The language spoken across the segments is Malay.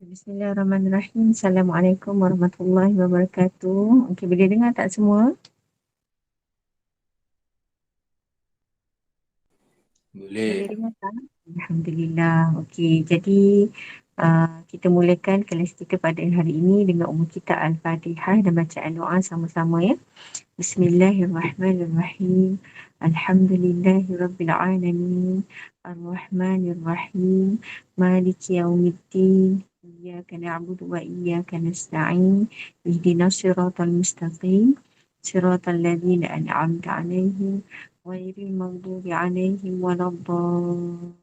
Bismillahirrahmanirrahim. Assalamualaikum warahmatullahi wabarakatuh. Okey, boleh dengar tak semua? Boleh Boleh. dengar tak? Alhamdulillah. Okey, jadi kita mulakan kelas kita pada hari ini dengan umum kita Al-Fatihah dan bacaan doa sama-sama ya. Bismillahirrahmanirrahim. Alhamdulillahirrabbilalamin. Ar-Rahmanirrahim. Maliki yaumiddin. Iyyaka na'budu wa iyyaka nasta'in. Ihdinas siratal mustaqim. Siratal ladzina an'amta 'alaihim ghairil maghdubi 'alaihim waladdallin.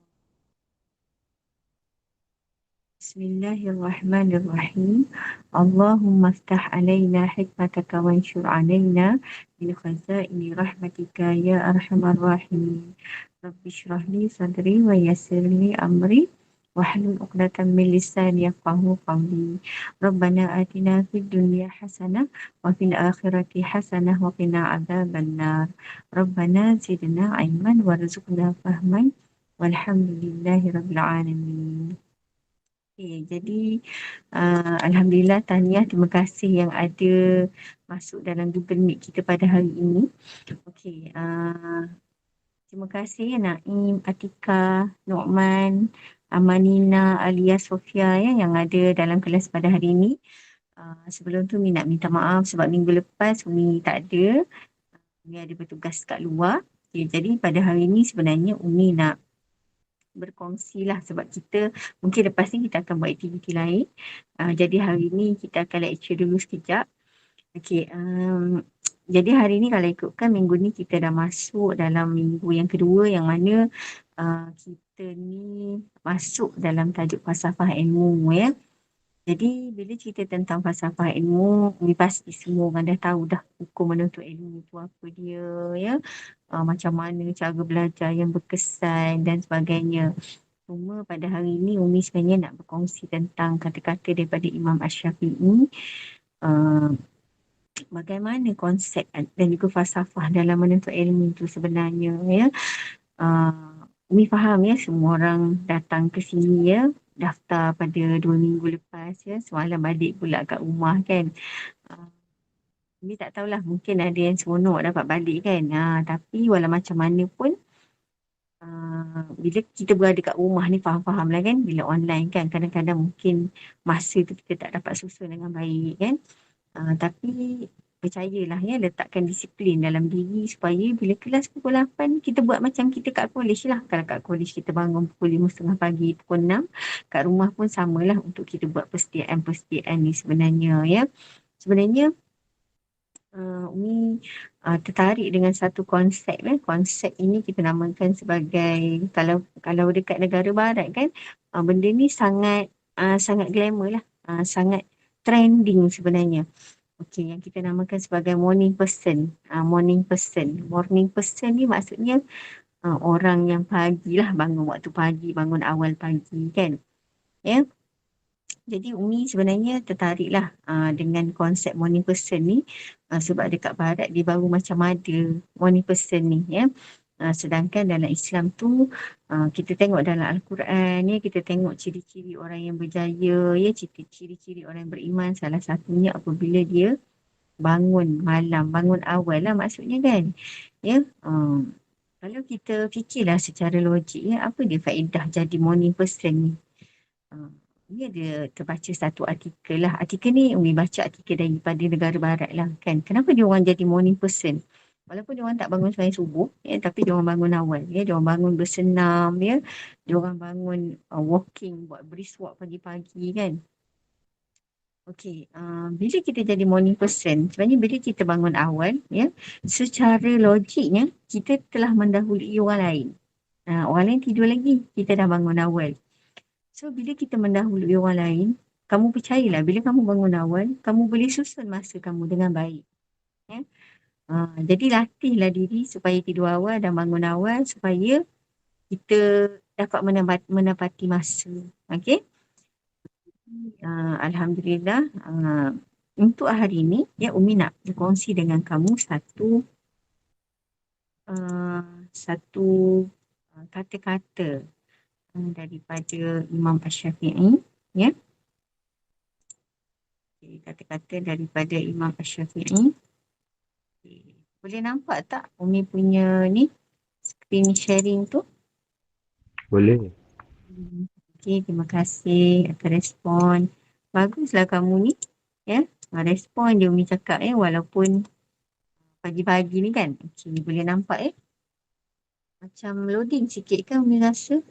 Bismillahirrahmanirrahim. Allahumma aftah alaina hikmataka wa anshur alaina min khazaini rahmatika ya arhamar rahimin. Rabbi shrah li sadri wa yassir li amri wahlul 'uqdatam min lisani yafqahu qawli. Rabbana atina fid dunya hasanah wa fil akhirati hasanah wa qina adzabannar. Rabbana zidna ilman warzuqna fahman. Walhamdulillahi rabbil alamin. Okay, jadi Alhamdulillah, tahniah, terima kasih yang ada masuk dalam Google Meet kita pada hari ini. Okey, terima kasih Naim, Atika, Nu'man, Amanina, Alia, Sofia ya, yang ada dalam kelas pada hari ini. Sebelum tu Umi nak minta maaf sebab minggu lepas Umi tak ada. Umi ada bertugas kat luar. Okay, jadi pada hari ini sebenarnya Umi nak berkongsi lah sebab kita mungkin lepas ni kita akan buat aktiviti lain. Jadi hari ni kita akan lecture dulu sekejap. Okey, jadi hari ni kalau ikutkan minggu ni kita dah masuk dalam minggu yang kedua yang mana kita ni masuk dalam tajuk falsafah ilmu ya. Jadi bila cerita tentang falsafah ilmu, ni pasti semua orang dah tahu dah hukum menuntut ilmu tu apa dia ya. Macam mana cara belajar yang berkesan dan sebagainya. Cuma pada hari ini Umi sebenarnya nak berkongsi tentang kata-kata daripada Imam Ash-Shafi'i. Uh, Bagaimana konsep dan juga falsafah dalam menuntut ilmu itu sebenarnya ya. Umi faham ya semua orang datang ke sini ya, daftar pada 2 minggu lepas ya, semalam balik pula kat rumah kan. Uh, Umi tak tahulah, mungkin ada yang seronok dapat balik kan. Tapi walau macam mana pun bila kita berada kat rumah ni faham-faham lah kan, bila online kan kadang-kadang mungkin masa tu kita tak dapat susun dengan baik kan. Tapi percayalah ya, letakkan disiplin dalam diri supaya bila kelas pukul 8 kita buat macam kita kat college lah. Kalau kat college kita bangun pukul 5.30 pagi, pukul 6, kat rumah pun samalah untuk kita buat persediaan-persediaan ni sebenarnya ya. Sebenarnya Umi tertarik dengan satu konsep konsep ini kita namakan sebagai, kalau dekat negara barat kan, benda ni sangat sangat glamour lah, sangat trending sebenarnya. Okey, yang kita namakan sebagai morning person. Morning person ni maksudnya orang yang pagi lah, bangun waktu pagi, bangun awal pagi kan. Ya. Jadi Umi sebenarnya tertariklah dengan konsep morning person ni sebab dekat barat dia baru macam ada morning person ni ya. Sedangkan dalam Islam tu kita tengok dalam Al-Quran ya, kita tengok ciri-ciri orang yang berjaya ya, ciri-ciri orang yang beriman, salah satunya apabila dia bangun malam, bangun awal lah maksudnya kan. Ya. Kalau kita fikirlah secara logik ya, apa dia faedah jadi morning person ni? Ni ada terbaca satu artikel lah. Artikel ni Umi baca artikel daripada negara barat lah kan. Kenapa dia orang jadi morning person? Walaupun dia orang tak bangun sembahyang subuh ya, tapi dia orang bangun awal ya, dia orang bangun bersenam ya. Dia orang bangun walking, buat brisk walk pagi-pagi kan. Okey, bila kita jadi morning person, sebenarnya bila kita bangun awal ya, secara logiknya kita telah mendahului orang lain. Orang lain tidur lagi, kita dah bangun awal. So bila kita mendahului orang lain, kamu percayalah bila kamu bangun awal, kamu boleh susun masa kamu dengan baik. Ya? Jadi latihlah diri supaya tidur awal dan bangun awal supaya kita dapat menepati masa. Okey? Alhamdulillah. Untuk hari ini, ya Umi nak berkongsi dengan kamu satu kata-kata daripada Imam Ash-Shafi'i. Ya? Kata-kata daripada Imam Ash-Shafi'i. Okay. Boleh nampak tak Umi punya ni screen sharing tu? Boleh. Okay, terima kasih atas respon. Baguslah kamu ni. Ya, respon je Umi cakap walaupun pagi-pagi ni kan. Okay, boleh nampak macam loading sikit kan Umi rasa.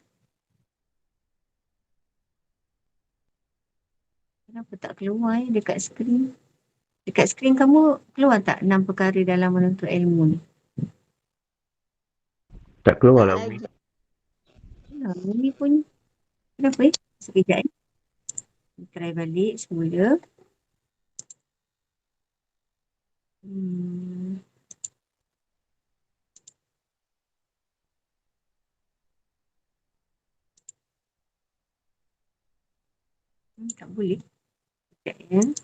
Kenapa tak keluar dekat skrin? Dekat skrin kamu keluar tak 6 perkara dalam menuntut ilmu ni? Tak keluar lah Umi. Umi pun kenapa sekejap try balik semula. Hmm. Tak boleh. Sekejap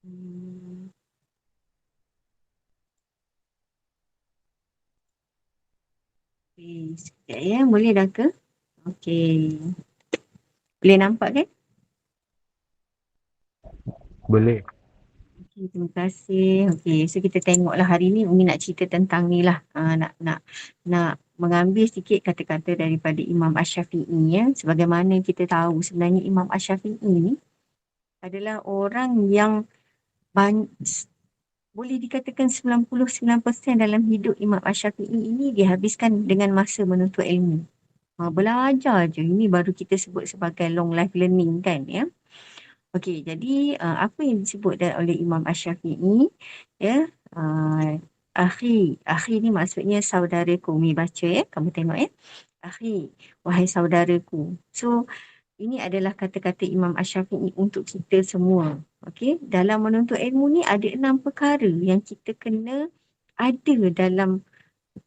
Hmm. Okay, sekejap boleh dah ke? Okay. Boleh nampak kan? Boleh. Okay, terima kasih. Okay, so kita tengoklah hari ni Umi nak cerita tentang ni lah. Nak mengambil sikit kata-kata daripada Imam Ash-Shafi'i Sebagaimana kita tahu sebenarnya Imam Ash-Shafi'i ni adalah orang yang boleh dikatakan 99% dalam hidup Imam Ash-Shafi'i ini dihabiskan dengan masa menuntut ilmu. Belajar je. Ini baru kita sebut sebagai long life learning kan Okey, jadi apa yang disebut oleh Imam Ash-Shafi'i ya akhi ni maksudnya saudaraku. Umi baca kamu tengok akhi, wahai saudaraku. So ini adalah kata-kata Imam Ash-Shafi'i untuk kita semua. Okey, dalam menuntut ilmu ni ada 6 perkara yang kita kena ada dalam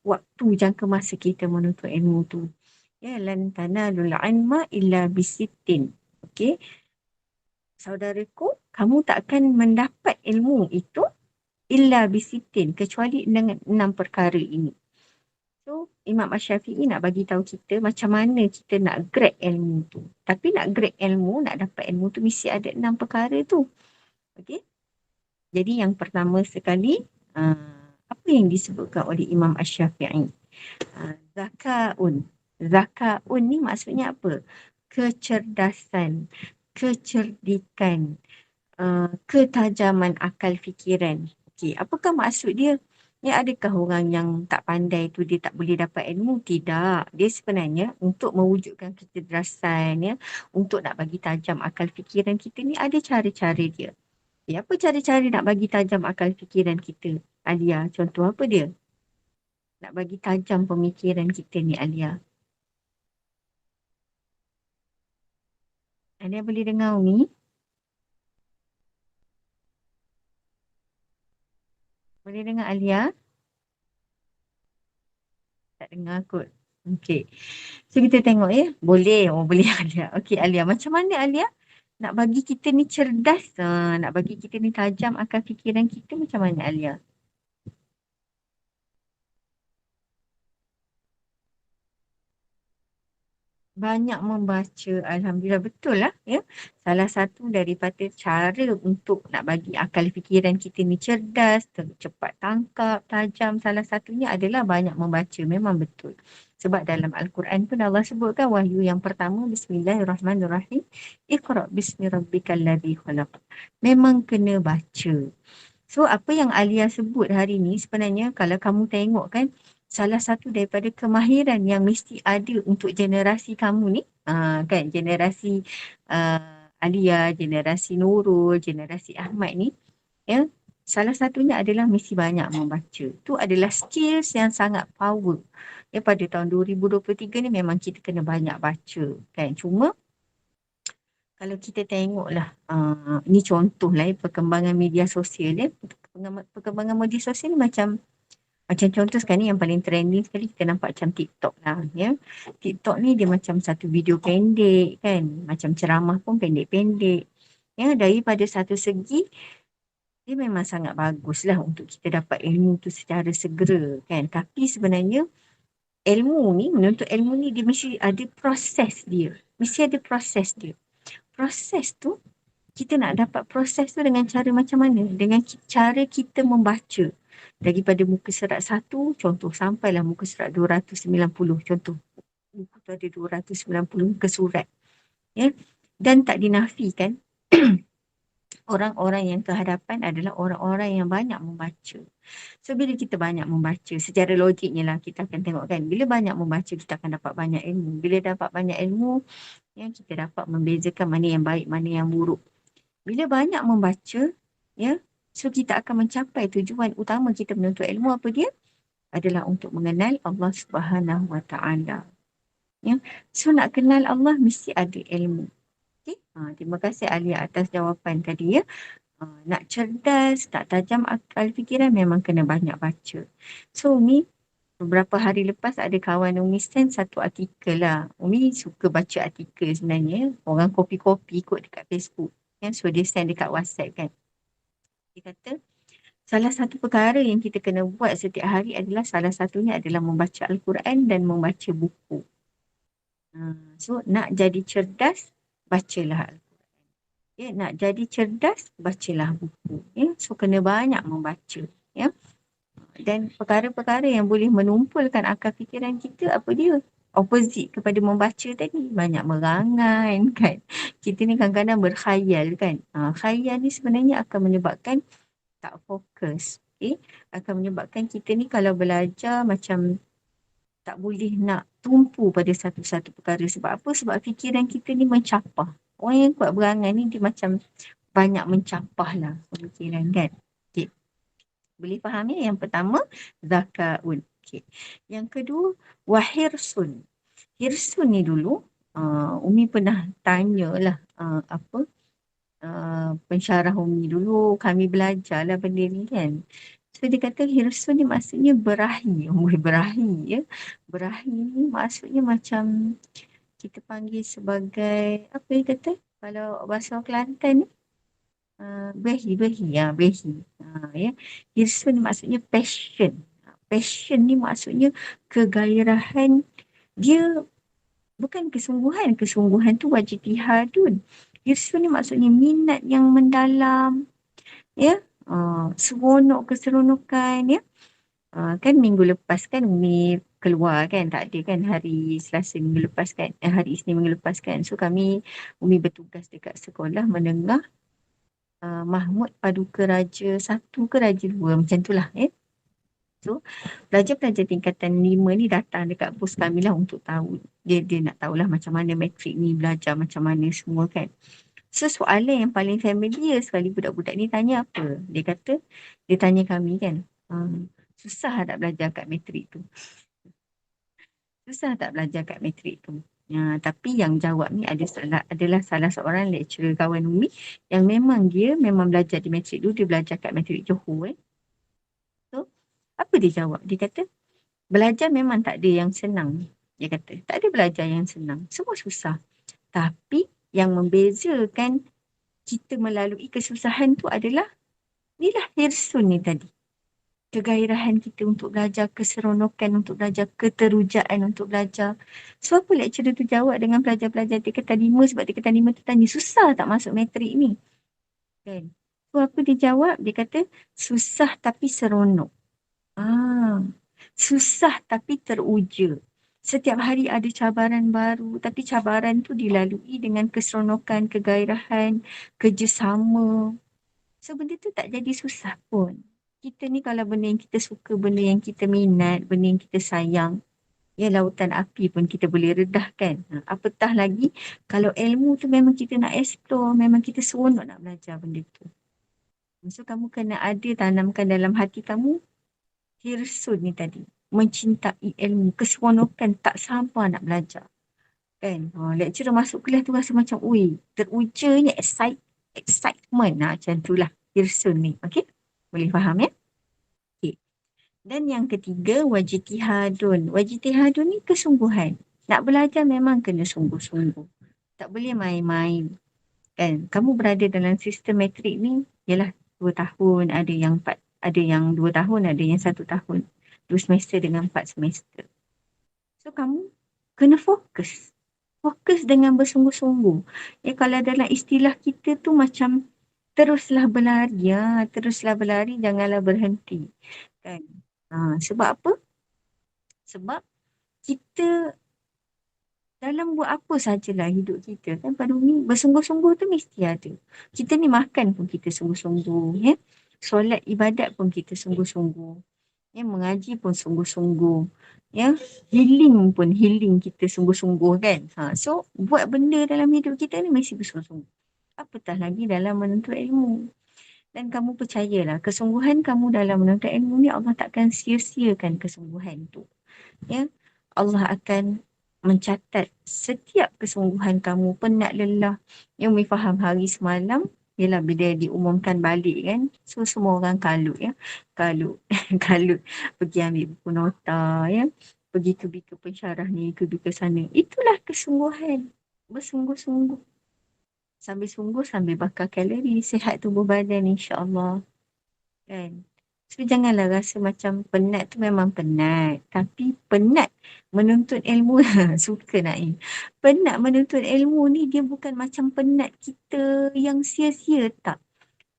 waktu jangka masa kita menuntut ilmu tu. Ya, lan tanalul ilma illa bisittin. Okey, saudaraku, kamu tak akan mendapat ilmu itu illa bisitin, kecuali dengan 6 perkara ini. So, Imam Ash-Shafi'i nak bagi tahu kita macam mana kita nak grab ilmu tu. Tapi nak grab ilmu, nak dapat ilmu tu mesti ada 6 perkara tu. Okey? Jadi yang pertama sekali, apa yang disebutkan oleh Imam Ash-Shafi'i? Zakaun. Zakaun ni maksudnya apa? Kecerdasan, kecerdikan, ketajaman akal fikiran. Okey, apakah maksud dia? Ya, adakah orang yang tak pandai tu dia tak boleh dapat ilmu? Tidak. Dia sebenarnya untuk mewujudkan kecerdasan untuk nak bagi tajam akal fikiran kita ni ada cara-cara dia. Apa cara-cara nak bagi tajam akal fikiran kita? Alia, contoh apa dia? Nak bagi tajam pemikiran kita ni Alia. Alia boleh dengar Umi? Boleh dengar Alia? Tak dengar kot. Okey. So kita tengok Boleh. Boleh Alia. Okey Alia. Macam mana Alia? Nak bagi kita ni cerdas. Nak bagi kita ni tajam akal fikiran kita macam mana Alia? Banyak membaca. Alhamdulillah betul lah Salah satu daripada cara untuk nak bagi akal fikiran kita ni cerdas, cepat tangkap, tajam. Salah satunya adalah banyak membaca. Memang betul. Sebab dalam Al-Quran pun Allah sebutkan wahyu yang pertama, Bismillahirrahmanirrahim. Iqra' bismi rabbikal ladzi khalaq. Memang kena baca. So apa yang Alia sebut hari ni sebenarnya kalau kamu tengok kan salah satu daripada kemahiran yang mesti ada untuk generasi kamu ni kan generasi Alia, generasi Nurul, generasi Ahmad ni salah satunya adalah mesti banyak membaca. Tu adalah skills yang sangat power. Pada tahun 2023 ni memang kita kena banyak baca kan. Cuma kalau kita tengoklah, ni contohlah perkembangan media sosial perkembangan media sosial ni macam contoh sekarang ni yang paling trending sekali kita nampak macam TikTok lah TikTok ni dia macam satu video pendek kan, macam ceramah pun pendek-pendek daripada satu segi dia memang sangat bagus lah untuk kita dapat ilmu tu secara segera kan, tapi sebenarnya ilmu ni, menuntut ilmu ni dia mesti ada proses dia. Mesti ada proses dia. Proses tu, kita nak dapat proses tu dengan cara macam mana? Dengan cara kita membaca. Daripada muka surat 1, contoh, sampailah muka surat 290, contoh. Buku tu ada 290 muka surat. Ya? Dan tak dinafikan, orang-orang yang kehadapan adalah orang-orang yang banyak membaca. So, bila kita banyak membaca, secara logiknya lah kita akan tengok kan, bila banyak membaca, kita akan dapat banyak ilmu. Bila dapat banyak ilmu, ya, kita dapat membezakan mana yang baik, mana yang buruk. Bila banyak membaca, ya, so kita akan mencapai tujuan utama kita menuntut ilmu apa dia? Adalah untuk mengenal Allah Subhanahu Wa Taala. Ya, so nak kenal Allah mesti ada ilmu. Okay? Terima kasih Alia atas jawapan tadi ya. Nak cerdas, tak tajam akal fikiran memang kena banyak baca. So Umi, beberapa hari lepas ada kawan Umi send satu artikel lah. Umi suka baca artikel sebenarnya. Orang copy-copy ikut dekat Facebook. Ya, so dia send dekat WhatsApp kan. Dia kata, salah satu perkara yang kita kena buat setiap hari adalah salah satunya adalah membaca Al-Quran dan membaca buku. So nak jadi cerdas, bacalah Al-Quran. Ya, nak jadi cerdas, bacalah buku. Ya, so kena banyak membaca. Ya. Dan perkara-perkara yang boleh menumpulkan akal fikiran kita, apa dia? Opposite kepada membaca tadi. Banyak merangan kan. Kita ni kadang-kadang berkhayal kan. Khayal ni sebenarnya akan menyebabkan tak fokus. Okay? Akan menyebabkan kita ni kalau belajar macam tak boleh nak tumpu pada satu-satu perkara. Sebab apa? Sebab fikiran kita ni mencapah. Orang yang kuat berangan ni dia macam banyak mencapah lah pemikiran kan. Okay. Boleh faham ya? Yang pertama, zakaun. Okay. Yang kedua, wahirsun. Hirsun ni dulu, Umi pernah tanyalah pensyarah Umi dulu. Kami belajar lah benda ni kan. So dia kata hirsun ni maksudnya berahi. Berahi ya. Berahi ni maksudnya macam kita panggil sebagai, apa dia kata? Kalau bahasa Kelantan ni, behi. Ya. Hirsun ni maksudnya passion. Passion ni maksudnya kegairahan. Dia bukan kesungguhan. Kesungguhan tu wajtihadun. Hirsun ni maksudnya minat yang mendalam. Ya. Keseronokan ya. Kan minggu lepas kan Umi keluar kan, tak ada kan hari Selasa minggu lepas kan, hari Isnin minggu lepas kan. So Umi bertugas dekat sekolah menengah Mahmud Paduka Raja 1 ke Raja 2 macam tu lah So pelajar-pelajar tingkatan 5 ni datang dekat pos kami lah untuk tahu. Dia nak tahulah macam mana matrik ni, belajar macam mana semua kan. So soalan yang paling familiar sekali budak-budak ni tanya apa? Dia tanya kami kan, susah tak belajar kat matrik tu? Susah tak belajar kat matrik tu? Tapi yang jawab ni adalah salah seorang lecturer kawan Umi yang dia memang belajar di matrik dulu, dia belajar kat matrik Johor So, apa dia jawab? Dia kata, belajar memang tak ada yang senang. Dia kata, tak ada belajar yang senang. Semua susah. Tapi yang membezakan kita melalui kesusahan tu adalah inilah hirsun ni tadi. Kegairahan kita untuk belajar, keseronokan untuk belajar, keterujaan untuk belajar. So apa lecturer tu jawab dengan pelajar-pelajar tingkatan 5 sebab tingkatan 5 tu tanya, susah tak masuk matrik ni? Kan? So apa dia jawab? Dia kata, susah tapi seronok. Susah tapi teruja. Setiap hari ada cabaran baru, tapi cabaran tu dilalui dengan keseronokan, kegairahan, kerjasama. So benda tu tak jadi susah pun. Kita ni kalau benda yang kita suka, benda yang kita minat, benda yang kita sayang, ya lautan api pun kita boleh redahkan. Apatah lagi kalau ilmu tu memang kita nak explore, memang kita seronok nak belajar benda tu. So kamu kena tanamkan dalam hati kamu hirsun ni tadi. Mencintai ilmu, keseronokan, tak sabar nak belajar. Kan? Lecturer masuk kelas tu rasa macam, terujanya excitement. Macam itulah hirsun ni. Okay? Boleh faham ya? Okay. Dan yang ketiga, wajtihadun. Wajtihadun ni kesungguhan. Nak belajar memang kena sungguh-sungguh. Tak boleh main-main. Kan? Kamu berada dalam sistem matrik ni, ialah 2 tahun, ada yang 2 tahun, ada yang 1 tahun. 2 semester dengan 4 semester. So kamu kena fokus. Fokus dengan bersungguh-sungguh. Kalau dalam istilah kita tu macam teruslah berlari. Ya, teruslah berlari, janganlah berhenti. Kan? Sebab apa? Sebab kita dalam buat apa sajalah hidup kita kan pada umumnya bersungguh-sungguh tu mesti ada. Kita ni makan pun kita sungguh-sungguh. Ya? Solat ibadat pun kita sungguh-sungguh. Ya, mengaji pun sungguh-sungguh. Ya, healing kita sungguh-sungguh kan. So, buat benda dalam hidup kita ni mesti bersungguh-sungguh. Apatah lagi dalam menuntut ilmu. Dan kamu percayalah, kesungguhan kamu dalam menuntut ilmu ni Allah takkan sia-siakan kesungguhan tu. Ya, Allah akan mencatat setiap kesungguhan kamu, penat lelah. Yang Umi faham hari semalam, ialah bila diumumkan balik kan. So semua orang kalut ya. Kalut. Kalut. Pergi ambil buku nota ya. Pergi ke bilik pensyarah ni, ke bilik sana. Itulah kesungguhan. Bersungguh-sungguh. Sambil sungguh, sambil bakar kalori. Sihat tubuh badan insya-Allah. Kan? So janganlah rasa macam penat tu memang penat. Tapi penat menuntut ilmu, suka Naim. Penat menuntut ilmu ni dia bukan macam penat kita yang sia-sia, tak.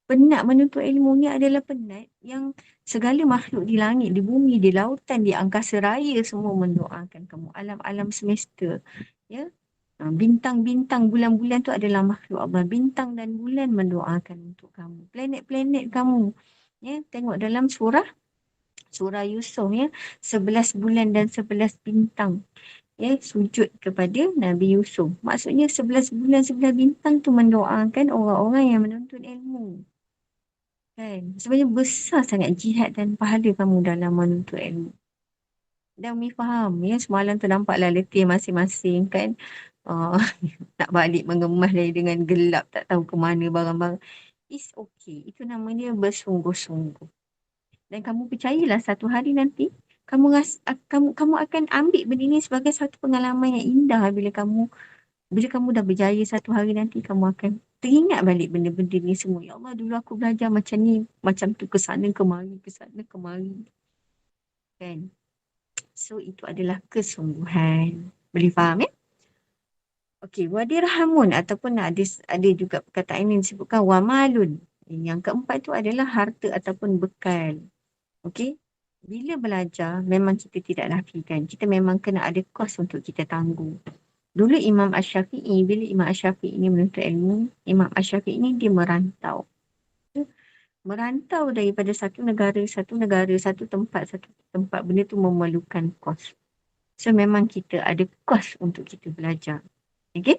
Penat menuntut ilmu ni adalah penat yang segala makhluk di langit, di bumi, di lautan, di angkasa raya semua mendoakan kamu. Alam-alam semesta. Ya. Bintang-bintang, bulan-bulan tu adalah makhluk Allah. Bintang dan bulan mendoakan untuk kamu. Planet-planet kamu. Ya, tengok dalam surah Yusuf ya, 11 bulan dan 11 bintang ya sujud kepada Nabi Yusuf. Maksudnya 11 bulan 11 bintang tu mendoakan orang-orang yang menuntut ilmu. Kan? Sebenarnya besar sangat jihad dan pahala kamu dalam menuntut ilmu. Dan Umi faham ya, semalam tu nampaklah letih masing-masing kan. Uh, nak balik mengemas lagi dengan gelap, tak tahu ke mana barang-barang. It's okay. Itu namanya bersungguh-sungguh. Dan kamu percayalah satu hari nanti kamu akan ambil benda ini sebagai satu pengalaman yang indah bila kamu dah berjaya satu hari nanti kamu akan teringat balik benda-benda ni semua. Ya Allah, dulu aku belajar macam ni, macam tu ke sana kemari kan. So itu adalah kesungguhan. Boleh faham ya? Okey, wadirhamun ataupun ada juga perkataan ini disebutkan wamalun. Yang keempat tu adalah harta ataupun bekal. Okey. Bila belajar, memang kita tidak nafikan. Kita memang kena ada kos untuk kita tanggung. Dulu Imam Ash-Syafi'i, bila Imam Ash-Syafi'i ini menuntut ilmu, Imam Ash-Syafi'i ini dia merantau. Merantau daripada satu negara, satu tempat. Benda tu memerlukan kos. So memang kita ada kos untuk kita belajar. Okey?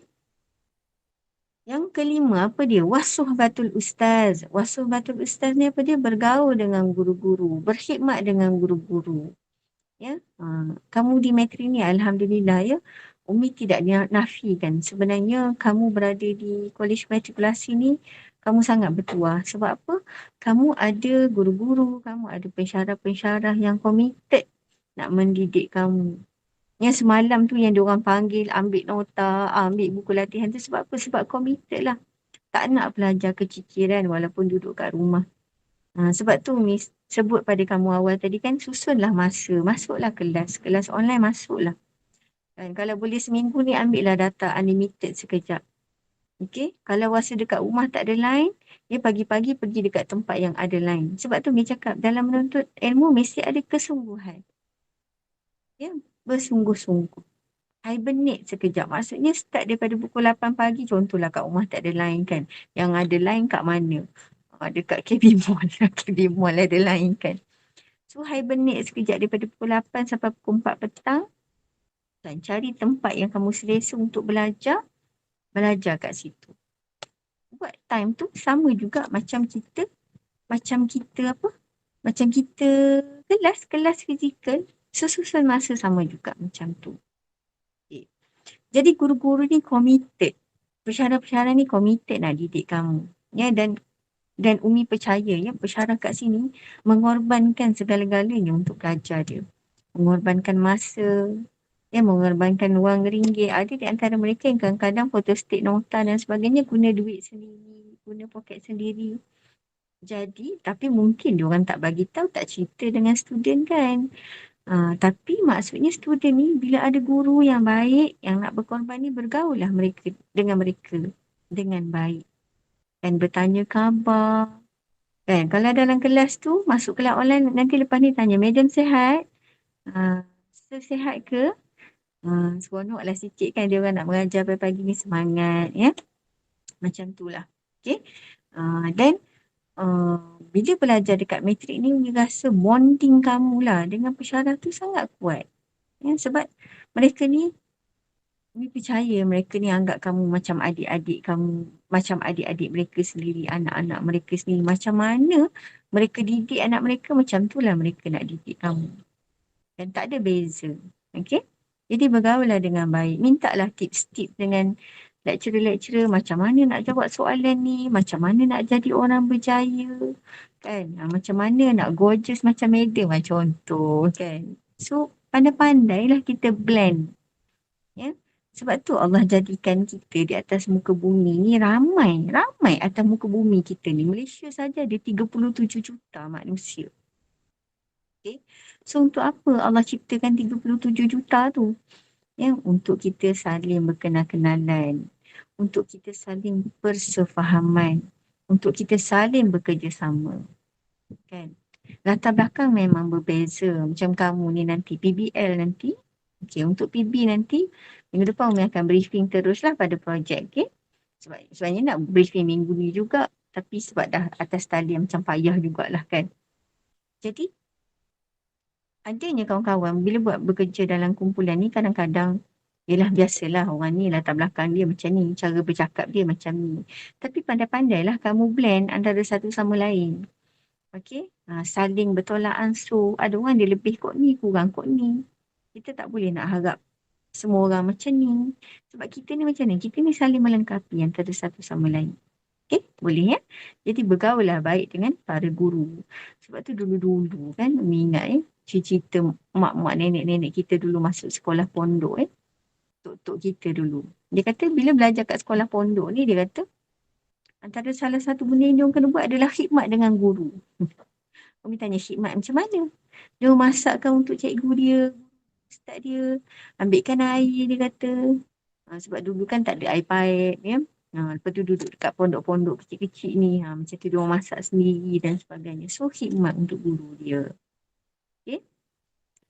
Yang kelima, apa dia? Wasuhbatul ustaz. Wasuhbatul ustaz ni apa dia? Bergaul dengan guru-guru. Berkhidmat dengan guru-guru. Ya, kamu di matri ni Alhamdulillah ya. Umi tidak nafikan. Sebenarnya kamu berada di kolej matrikulasi ni, kamu sangat bertuah. Sebab apa? Kamu ada guru-guru, kamu ada pensyarah-pensyarah yang komited nak mendidik kamu. Yang semalam tu yang diorang panggil ambil nota, ambil buku latihan tu sebab apa? Sebab komited lah. Tak nak belajar keciciran walaupun duduk kat rumah. Sebab tu Miss sebut pada kamu awal tadi kan, susunlah masa. Masuklah kelas online masuklah. Kan, kalau boleh seminggu ni ambillah data unlimited sekejap. Okey, kalau rasa dekat rumah tak ada line, dia pagi-pagi pergi dekat tempat yang ada line. Sebab tu Miss cakap dalam menuntut ilmu mesti ada kesungguhan. Ya, bersungguh-sungguh. Hibernate sekejap. Maksudnya start daripada pukul 8 pagi, contohlah kat rumah tak ada line kan. Yang ada line kat mana? Dekat KB Mall. KB Mall ada line kan. So hibernate sekejap daripada pukul 8 sampai pukul 4 petang. Dan cari tempat yang kamu selesa untuk belajar. Belajar kat situ. Buat time tu sama juga macam kita apa? Macam kita kelas fizikal. So susun masa sama juga macam tu. Okay. Jadi guru-guru ni committed. Pensyarah-pensyarah ni committed nak didik kamu. Ya, dan Umi percaya ya, pensyarah kat sini mengorbankan segala-galanya untuk belajar dia. Mengorbankan masa, ya, mengorbankan wang ringgit. Ada di antara mereka yang kadang-kadang photostat nota dan sebagainya guna duit sendiri, guna poket sendiri. Jadi, tapi mungkin diorang tak bagi tahu, tak cerita dengan student kan. Tapi maksudnya student ni bila ada guru yang baik, yang nak berkorban ni, bergaul lah mereka dengan baik. Dan bertanya khabar. Kan? Kalau dalam kelas tu, masuk kelas online, nanti lepas ni tanya, Madam sihat? Sir sihat ke? Seronok lah sikit kan dia orang nak mengajar pagi-pagi ni, semangat ya. Macam tu lah. Okay. Dan bila belajar dekat matrik ni, dia rasa bonding kamu lah dengan pensyarah tu sangat kuat. Ya, sebab mereka ni percaya, mereka ni anggap kamu macam adik-adik kamu, macam adik-adik mereka sendiri, anak-anak mereka sendiri. Macam mana mereka didik anak mereka, macam tu lah mereka nak didik kamu. Dan tak ada beza. Okay? Jadi bergaul lah dengan baik. Mintalah tips-tips dengan lecturer-lecturer macam mana nak jawab soalan ni, macam mana nak jadi orang berjaya, kan? Macam mana nak gorgeous macam Madam lah contoh, kan? So, pandai-pandailah kita blend. Ya? Sebab tu Allah jadikan kita di atas muka bumi ni ramai atas muka bumi kita ni. Malaysia saja ada 37 juta manusia. Okay. So untuk apa Allah ciptakan 37 juta tu? Ya, untuk kita saling berkenal-kenalan, untuk kita saling bersefahaman, untuk kita saling bekerjasama. Kan? Latar belakang memang berbeza. Macam kamu ni nanti, PBL nanti. Okay, untuk PB nanti, minggu depan Umi akan briefing teruslah pada projek. Okay? Sebenarnya nak briefing minggu ni juga. Tapi sebab dah atas talian macam payah jugalah kan. Jadi, adanya kawan-kawan bila buat bekerja dalam kumpulan ni kadang-kadang yelah biasalah orang ni latar belakang dia macam ni, cara bercakap dia macam ni. Tapi pandai-pandailah kamu blend antara satu sama lain. Okey, saling bertolak ansur. Ada orang dia lebih kot ni, kurang kot ni. Kita tak boleh nak harap semua orang macam ni. Sebab kita ni macam ni, kita ni saling melengkapi antara satu sama lain. Okey, boleh ya? Jadi bergaul lah baik dengan para guru. Sebab tu dulu-dulu kan, Umi ingat cerita mak-mak nenek-nenek kita dulu masuk sekolah pondok tok-tok kita dulu. Dia kata bila belajar kat sekolah pondok ni, dia kata antara salah satu benda yang dia kena buat adalah khidmat dengan guru. Umi tanya khidmat macam mana? Dia masakkan untuk cikgu dia, ustaz dia, ambilkan air dia kata. Sebab dulu kan tak ada air pipe ya. Lepas tu duduk dekat pondok-pondok kecil-kecil ni. Macam tu dia orang masak sendiri dan sebagainya. So khidmat untuk guru dia. Okay.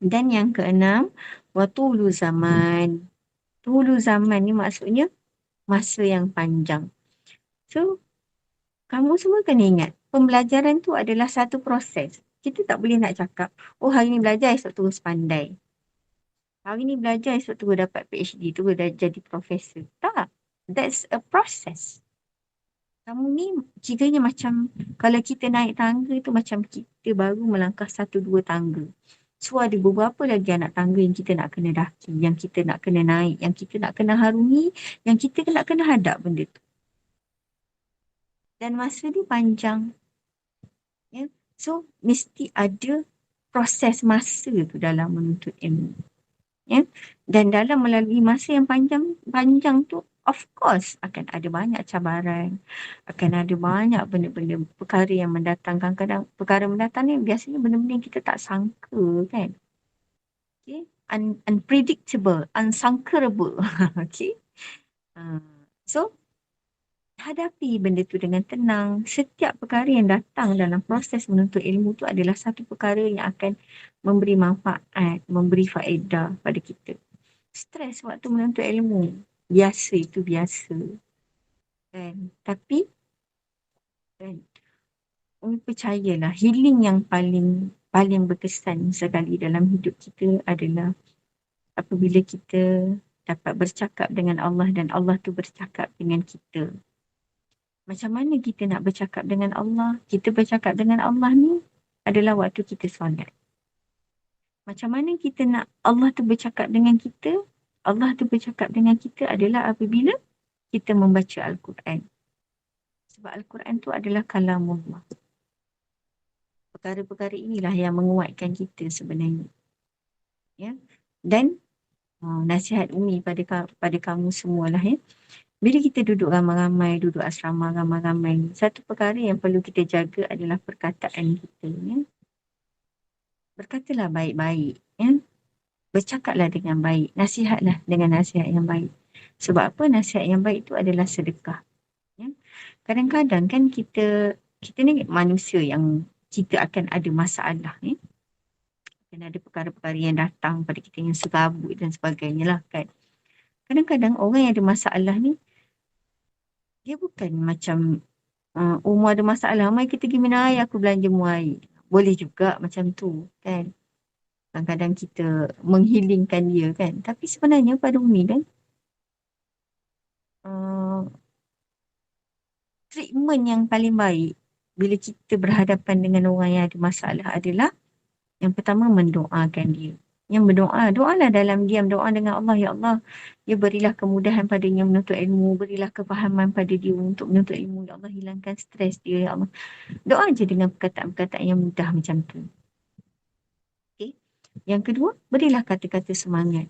Dan yang keenam, watulu zaman. Tulu zaman ni maksudnya masa yang panjang. So, kamu semua kena ingat, pembelajaran tu adalah satu proses. Kita tak boleh nak cakap, oh hari ni belajar, esok terus pandai. Hari ni belajar, esok terus dapat PhD, terus dah jadi profesor. Tak. That's a process. Kamu ni kiranya macam, kalau kita naik tangga tu macam kita baru melangkah 1-2 tangga. So ada beberapa lagi anak tangga yang kita nak kena daki, yang kita nak kena naik, yang kita nak kena harungi, yang kita nak kena hadap benda tu. Dan masa ni panjang. Ya? So mesti ada proses masa tu dalam menuntut ilmu. Ya? Dan dalam melalui masa yang panjang tu, of course akan ada banyak cabaran, akan ada banyak benda-benda perkara yang mendatang. Kadang-kadang perkara mendatang ni biasanya benda-benda yang kita tak sangka kan. Okay. Unpredictable, unsangkable. Okay. So, hadapi benda tu dengan tenang. Setiap perkara yang datang dalam proses menuntut ilmu tu adalah satu perkara yang akan memberi manfaat, memberi faedah pada kita. Stres waktu menuntut ilmu, biasa itu biasa. Kan? Tapi, kan, percayalah, healing yang paling berkesan sekali dalam hidup kita adalah apabila kita dapat bercakap dengan Allah dan Allah tu bercakap dengan kita. Macam mana kita nak bercakap dengan Allah? Kita bercakap dengan Allah ni adalah waktu kita solat. Macam mana kita nak Allah tu bercakap dengan kita? Allah tu bercakap dengan kita adalah apabila kita membaca Al-Quran. Sebab Al-Quran tu adalah kalamullah. Perkara-perkara inilah yang menguatkan kita sebenarnya. Ya. Dan nasihat Umi pada kamu semualah ya. Bila kita duduk ramai-ramai, duduk asrama ramai-ramai, satu perkara yang perlu kita jaga adalah perkataan kita. Ya. Berkatalah baik-baik. Ya. bercakaplah dengan baik, nasihatlah dengan nasihat yang baik. Sebab apa? Nasihat yang baik itu adalah sedekah. Ya. Kadang-kadang kan kita ni manusia yang kita akan ada masalah ni. Akan ada perkara-perkara yang datang pada kita yang serabut dan sebagainya lah kan. Kadang-kadang orang yang ada masalah ni, dia bukan macam umur ada masalah, mai kita pergi minum air, aku belanja mu air. Boleh juga macam tu kan. Kadang-kadang kita menghilingkan dia kan. Tapi sebenarnya pada umi kan, uh, treatment yang paling baik bila kita berhadapan dengan orang yang ada masalah adalah yang pertama mendoakan dia. Yang berdoa, doalah dalam diam, doa dengan Allah, ya Allah, ya berilah kemudahan padanya menuntut ilmu, berilah kefahaman pada dia untuk menuntut ilmu, ya Allah hilangkan stres dia, ya Allah. Doa je dengan perkataan-perkataan yang mudah macam tu. Okay. Yang kedua, berilah kata-kata semangat.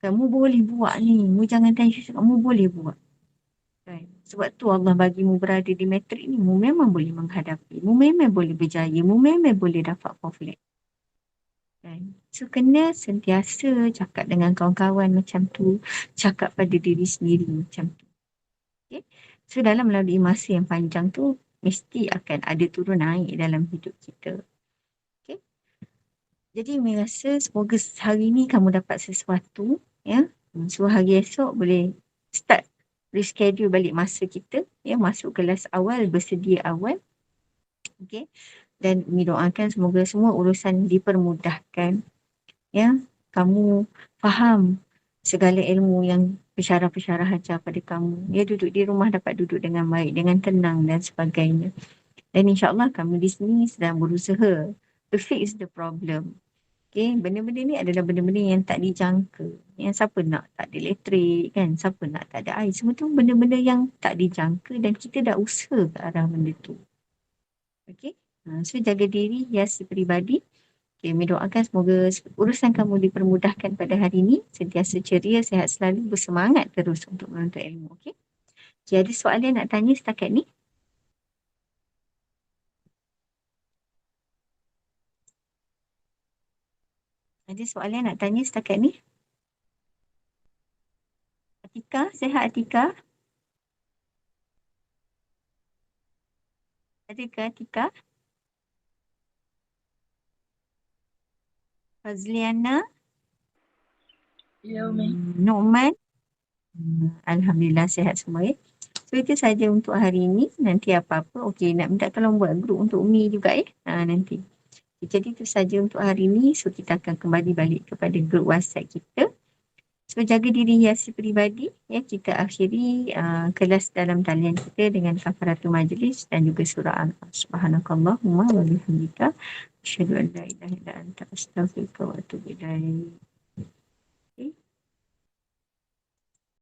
Kamu boleh buat ni, mu jangan tension, kamu boleh buat. Kan? Sebab tu Allah bagimu berada di matrik ni, mu memang boleh menghadapi, mu memang boleh berjaya, mu memang boleh dapat conflict. Kan? So kena sentiasa cakap dengan kawan-kawan macam tu, cakap pada diri sendiri macam tu. Okay? So dalam melalui masa yang panjang tu, mesti akan ada turun naik dalam hidup kita. Okay? Jadi Umi rasa semoga hari ni kamu dapat sesuatu, ya. So hari esok boleh start reschedule balik masa kita, ya, masuk kelas awal, bersedia awal. Okay. Dan Umi doakan semoga semua urusan dipermudahkan. Ya, kamu faham segala ilmu yang pensyarah-pensyarah ajar pada kamu. Ya, duduk di rumah dapat duduk dengan baik, dengan tenang dan sebagainya. Dan insyaAllah kami di sini sedang berusaha to fix the problem. Okay, benda-benda ni adalah benda-benda yang tak dijangka. Yang siapa nak tak ada elektrik kan, siapa nak tak ada air. Semua tu benda-benda yang tak dijangka dan kita dah usaha ke arah benda tu. Okay, so jaga diri, hiasi peribadi. Okay, kami doakan semoga urusan kamu dipermudahkan pada hari ini. Sentiasa ceria, sihat selalu, bersemangat terus untuk menuntut ilmu. Okay, ada soalan nak tanya setakat ni? Ada soalan nak tanya setakat ni? Atika, sihat Atika? Adakah Atika? Fazliana? Ya, Umi. Nu'man? Alhamdulillah sihat semua ya. So itu saja untuk hari ini. Nanti apa-apa, okey, nak minta tolong buat grup untuk Umi juga ya. Nanti. Jadi itu saja untuk hari ini. So kita akan kembali balik kepada grup WhatsApp kita. So jaga diri, hiasi peribadi. Ya, kita akhiri kelas dalam talian kita dengan kafaratul majlis dan juga surah Al-Anfal. Subhanakallahumma wa bihamdika asyhadu an la ilaha illa anta astaghfiruka wa atubu ilaik.